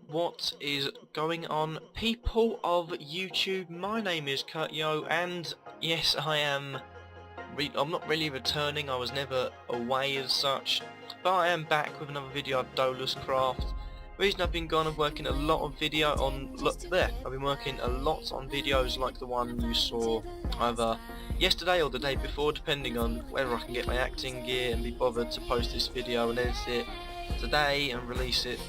What is going on, people of YouTube? My name is Kurtyoy, and yes, I'm not really returning. I was never away as such, but I am back with another video of DolusCraft. The reason I've been gone, I've working a lot of video on I've been working a lot on videos like the one you saw either yesterday or the day before, depending on whether I can get my acting gear and be bothered to post this video and edit it today and release it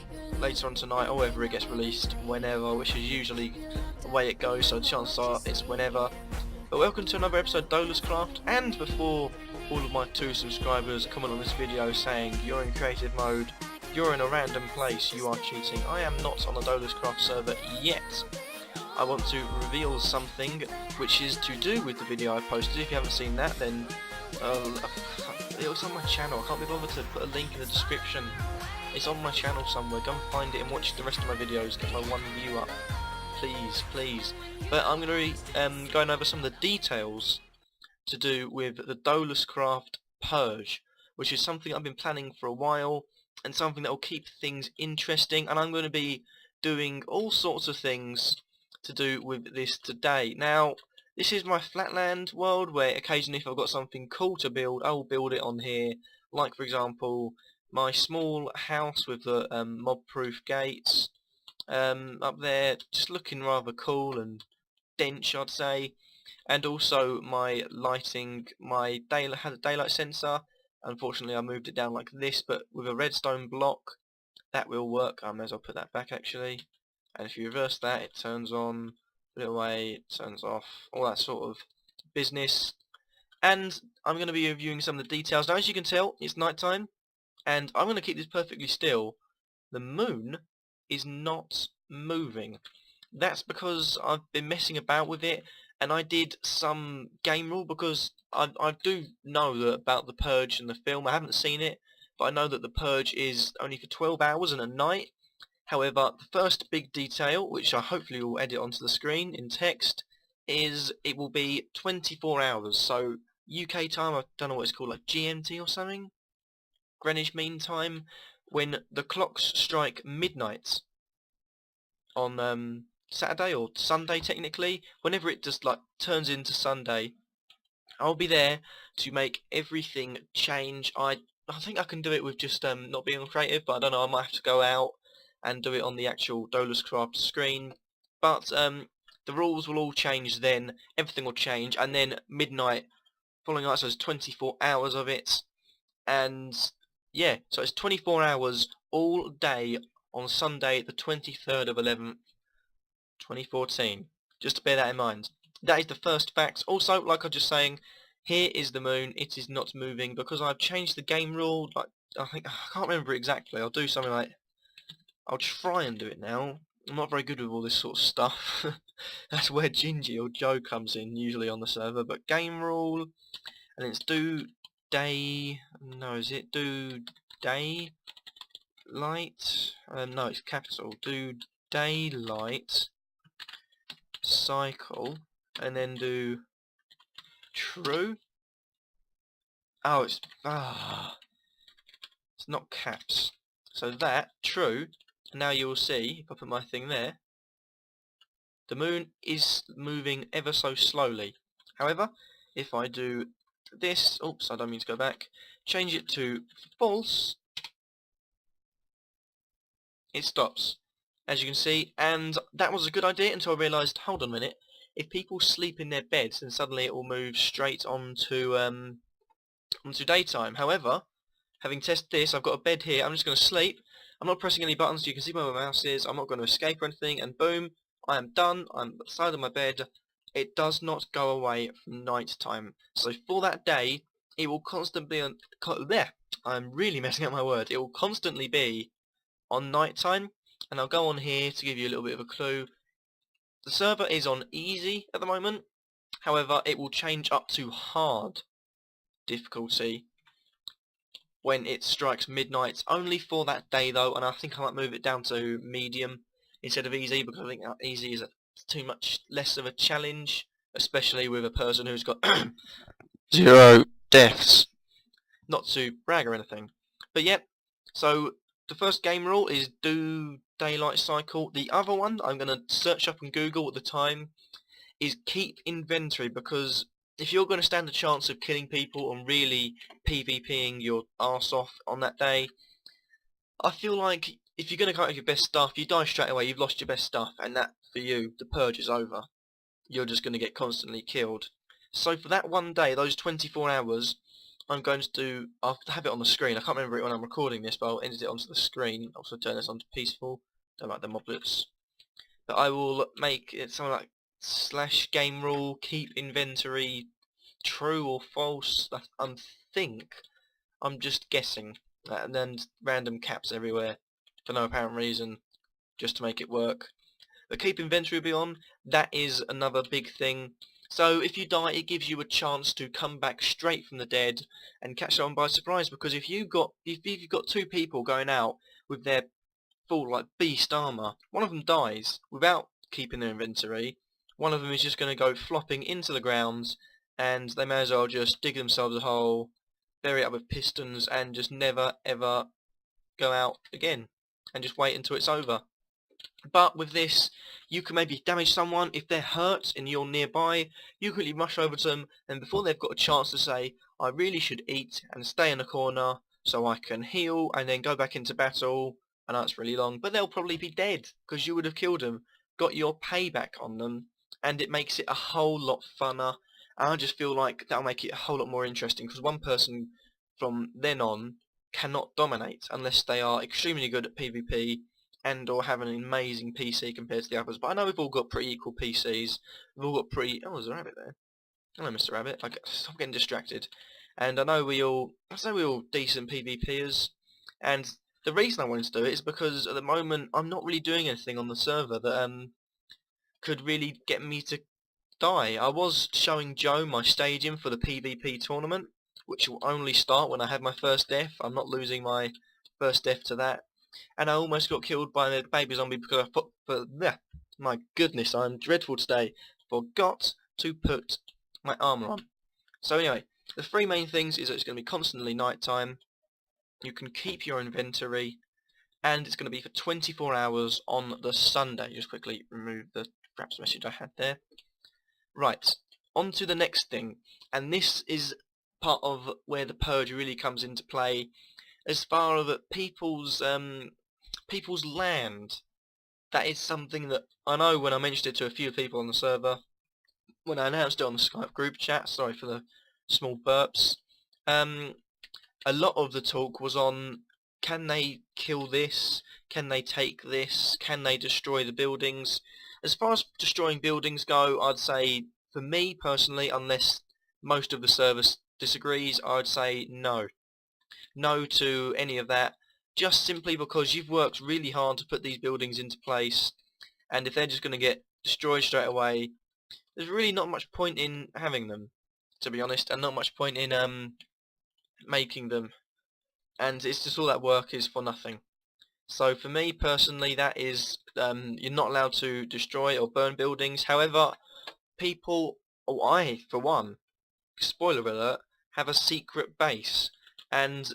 later on tonight, or whether it gets released whenever, which is usually the way it goes, so chances are it's whenever. But welcome to another episode of DolusCraft, and before all of my 2 subscribers comment on this video saying you're in creative mode, you're in a random place, you are cheating, I am not on the DolusCraft server yet. I want to reveal something which is to do with the video I posted. If you haven't seen that, then it was on my channel. I can't be bothered to put a link in the description. It's on my channel somewhere. Go and find it and watch the rest of my videos. Get my 1 view up, please, please. But I'm going to be going over some of the details to do with the DolusCraft Purge, which is something I've been planning for a while and something that will keep things interesting. And I'm going to be doing all sorts of things to do with this today. Now, this is my flatland world where occasionally if I've got something cool to build, I'll build it on here. Like, for example, my small house with the mob-proof gates up there, just looking rather cool and dense, I'd say. And also my lighting, had a daylight sensor. Unfortunately, I moved it down like this, but with a redstone block, that will work. I may as well put that back actually. And if you reverse that, it turns on, put it away, it turns off, all that sort of business. And I'm going to be reviewing some of the details. Now, as you can tell, it's nighttime, and I'm going to keep this perfectly still. The moon is not moving. That's because I've been messing about with it, and I did some game rule, because I do know about the Purge and the film. I haven't seen it, but I know that the Purge is only for 12 hours and a night. However, the first big detail, which I hopefully will edit onto the screen in text, is it will be 24 hours. So UK time, I don't know what it's called, like GMT or something? Greenwich Mean Time, when the clocks strike midnight on Saturday or Sunday technically, whenever it just like turns into Sunday, I'll be there to make everything change. I think I can do it with just not being creative, but I don't know, I might have to go out and do it on the actual DolusCraft screen. But the rules will all change then, everything will change, and then midnight following night, so it's 24 hours of it. And yeah, so it's 24 hours all day on Sunday the 23rd of 11th 2014. Just to bear that in mind. That is the first fact. Also, like I was just saying, here is the moon. It is not moving because I've changed the game rule. Like, I can't remember exactly. I'll do something like, I'll try and do it now. I'm not very good with all this sort of stuff. That's where Gingy or Joe comes in, usually on the server. But game rule, and it's do day. No, is it do day light? No, it's capital. Do daylight cycle, and then do true. Oh, it's not caps. So that true. Now you will see, if I put my thing there, the moon is moving ever so slowly. However, if I do this, oops, I don't mean to go back, change it to false, it stops, as you can see. And that was a good idea until I realised, hold on a minute, if people sleep in their beds, then suddenly it will move straight onto daytime. However, having tested this, I've got a bed here, I'm just going to sleep. I'm not pressing any buttons, you can see where my mouse is, I'm not going to escape or anything, and boom, I am done, I'm at the side of my bed. It does not go away from night time. So for that day, it will constantly I'm really messing up my word. It will constantly be on night time, and I'll go on here to give you a little bit of a clue. The server is on easy at the moment. However, it will change up to hard difficulty when it strikes midnight, only for that day though, and I think I might move it down to medium instead of easy, because I think easy is too much less of a challenge, especially with a person who's got 0 deaths. Not to brag or anything, but yep. So the first game rule is do daylight cycle. The other one I'm going to search up on Google at the time is keep inventory, because if you're going to stand a chance of killing people and really PvPing your arse off on that day, I feel like if you're going to go out with your best stuff, you die straight away, you've lost your best stuff, and that, for you, the purge is over. You're just going to get constantly killed. So for that one day, those 24 hours, I'm going to do, I'll have it on the screen, I can't remember it when I'm recording this, but I'll edit it onto the screen. Also turn this on to peaceful, don't like the moblets. But I will make it something like /game rule, keep inventory, true or false. I think, I'm just guessing, and then random caps everywhere for no apparent reason, just to make it work. But keep inventory will be on. That is another big thing. So if you die, it gives you a chance to come back straight from the dead and catch someone by surprise. Because if you've got two people going out with their full like beast armor, one of them dies without keeping their inventory. One of them is just going to go flopping into the ground, and they may as well just dig themselves a hole, bury it up with pistons, and just never ever go out again, and just wait until it's over. But with this, you can maybe damage someone. If they're hurt and you're nearby, you quickly rush over to them, and before they've got a chance to say, I really should eat, and stay in a corner so I can heal and then go back into battle. I know it's really long, but they'll probably be dead because you would have killed them, got your payback on them, and it makes it a whole lot funner. And I just feel like that'll make it a whole lot more interesting, because one person from then on cannot dominate unless they are extremely good at PvP and or have an amazing PC compared to the others. But I know we've all got pretty equal PCs. We've all got pretty... Oh, there's a rabbit there. Hello, Mr. Rabbit. Stop getting distracted. And I know we're all decent PvPers. And the reason I wanted to do it is because at the moment I'm not really doing anything on the server that could really get me to die. I was showing Joe my stadium for the PvP tournament, which will only start when I have my first death. I'm not losing my first death to that. And I almost got killed by a baby zombie because I put, my goodness, I'm dreadful today, forgot to put my armor on. So anyway, the three main things is that it's going to be constantly nighttime, you can keep your inventory, and it's going to be for 24 hours on the Sunday. Just quickly remove the perhaps message I had there. Right, on to the next thing, and this is part of where the Purge really comes into play, as far as people's land. That is something that I know when I mentioned it to a few people on the server, when I announced it on the Skype group chat, sorry for the small burps, a lot of the talk was on, can they kill this, can they take this, can they destroy the buildings. As far as destroying buildings go, I'd say, for me personally, unless most of the service disagrees, I'd say no. No to any of that, just simply because you've worked really hard to put these buildings into place, and if they're just going to get destroyed straight away, there's really not much point in having them, to be honest, and not much point in making them, and it's just all that work is for nothing. So for me personally, that is, you're not allowed to destroy or burn buildings. However, people, or I for one, spoiler alert, have a secret base, and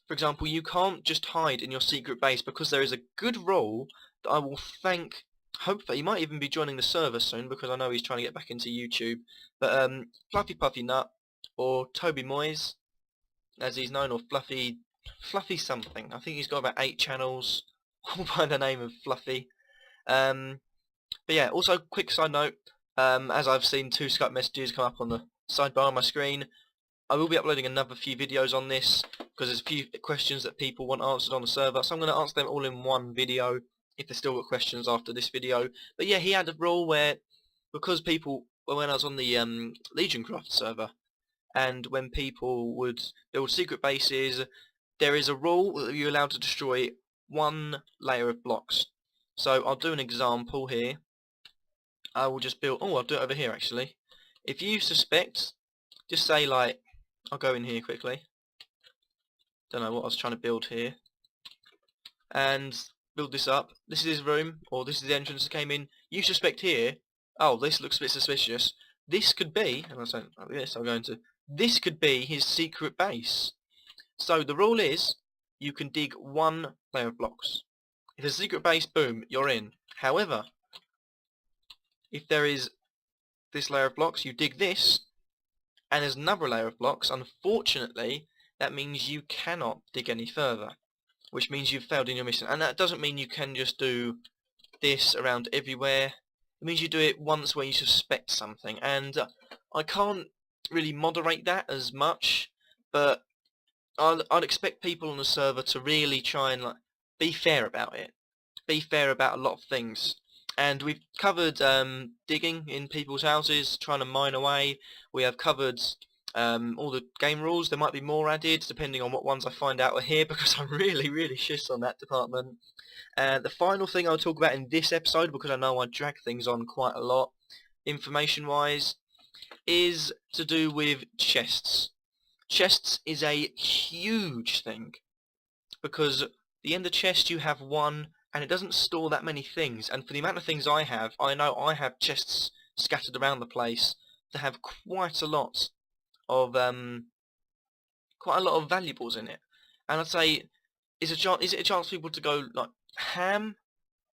for example, you can't just hide in your secret base, because there is a good rule that I will thank. Hopefully, he might even be joining the server soon, because I know he's trying to get back into YouTube. But Fluffy Puffy Nut, or Toby Moyes, as he's known, or Fluffy something. I think he's got about 8 channels, all by the name of Fluffy. But yeah, also quick side note, as I've seen 2 Skype messages come up on the sidebar on my screen, I will be uploading another few videos on this, because there's a few questions that people want answered on the server, so I'm going to answer them all in one video, if they've still got questions after this video. But yeah, he had a rule where, because people, when I was on the DolusCraft server, and when people would build secret bases, there is a rule that you're allowed to destroy 1 layer of blocks. So I'll do an example here. I will just build, I'll do it over here actually. If you suspect, just say like, I'll go in here quickly. Don't know what I was trying to build here. And build this up. This is his room, or this is the entrance that came in. You suspect here oh, this looks a bit suspicious. This could be, and I say this, I'm going to, this could be his secret base. So the rule is, you can dig 1 layer of blocks. If there's a secret base, boom, you're in. However, if there is this layer of blocks, you dig this, and there's another layer of blocks, unfortunately, that means you cannot dig any further, which means you've failed in your mission. And that doesn't mean you can just do this around everywhere. It means you do it once where you suspect something, and I can't really moderate that as much, but I'd expect people on the server to really try and be fair about it. Be fair about a lot of things. And we've covered digging in people's houses, trying to mine away. We have covered all the game rules. There might be more added, depending on what ones I find out are here, because I'm really shit on that department. The final thing I'll talk about in this episode, because I know I drag things on quite a lot, information-wise, is to do with chests. Chests is a huge thing, because at the end of chest you have 1, and it doesn't store that many things, and for the amount of things I have, I know I have chests scattered around the place that have quite a lot of valuables in it. And I'd say, is it a chance for people to go like ham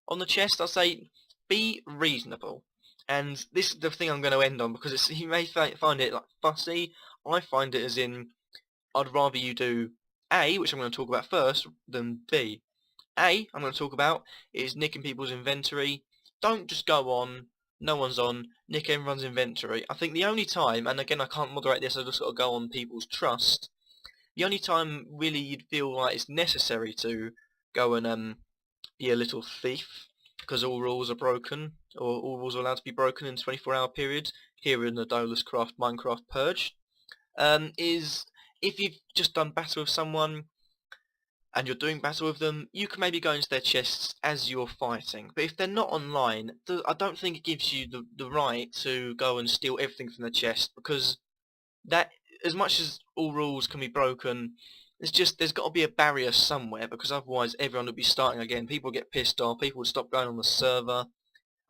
on the chest? I'd say be reasonable. And this is the thing I'm going to end on, because you may find it like fussy. I find it as in, I'd rather you do A, which I'm going to talk about first, than B. A, I'm going to talk about, is nicking people's inventory. Don't just go on, no one's on, nick everyone's inventory. I think the only time, and again I can't moderate this, I've just got to go on people's trust, the only time really you'd feel like it's necessary to go and be a little thief, because all rules are broken, or all rules are allowed to be broken in a 24-hour period, here in the DolusCraft Minecraft Purge, is if you've just done battle with someone, and you're doing battle with them, you can maybe go into their chests as you're fighting. But if they're not online, I don't think it gives you the right to go and steal everything from their chest, because that, as much as all rules can be broken, there's got to be a barrier somewhere, because otherwise everyone would be starting again. People get pissed off, people would stop going on the server.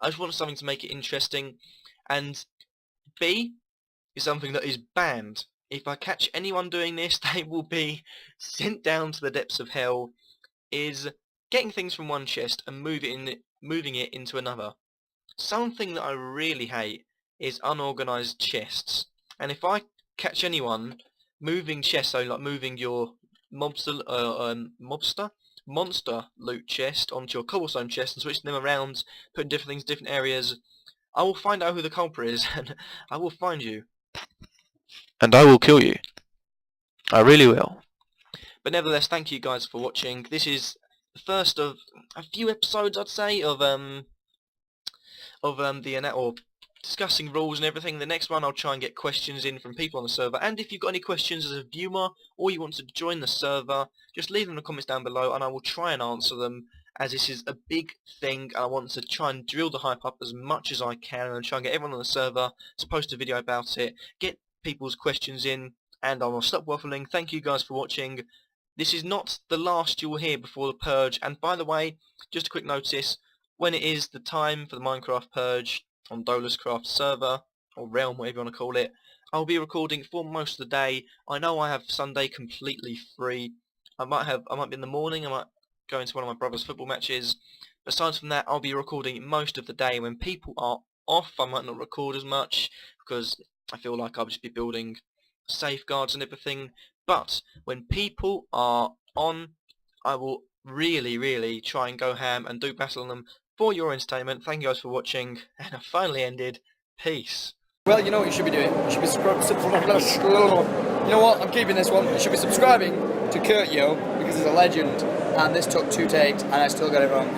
I just want something to make it interesting. And B is something that is banned. If I catch anyone doing this, they will be sent down to the depths of hell, is getting things from one chest and moving it into another. Something that I really hate is unorganized chests. And if I catch anyone moving chests, so like moving your monster loot chest onto your cobblestone chest and switching them around, putting different things in different areas, I will find out who the culprit is, and I will find you. And I will kill you. I really will. But nevertheless, thank you guys for watching. This is the first of a few episodes, I'd say, of discussing rules and everything. The next one I'll try and get questions in from people on the server. And if you've got any questions as a viewer, or you want to join the server, just leave them in the comments down below, and I will try and answer them, as this is a big thing. I want to try and drill the hype up as much as I can, and try and get everyone on the server to post a video about it, get people's questions in, and I will stop waffling. Thank you guys for watching. This is not the last you will hear before the Purge, and by the way, just a quick notice, when it is the time for the Minecraft Purge on DolusCraft server, or realm, whatever you want to call it, I'll be recording for most of the day. I know I have Sunday completely free. I might be in the morning, I might go into one of my brother's football matches. Besides from that, I'll be recording most of the day. When people are off, I might not record as much, because I feel like I'll just be building safeguards and everything. But when people are on, I will really try and go ham and do battle on them for your entertainment. Thank you guys for watching, and I finally ended. Peace. Well, you know what you should be doing? You should be You know what? I'm keeping this one. You should be subscribing to Kurtyoy, because he's a legend, and this took 2 takes and I still got it wrong.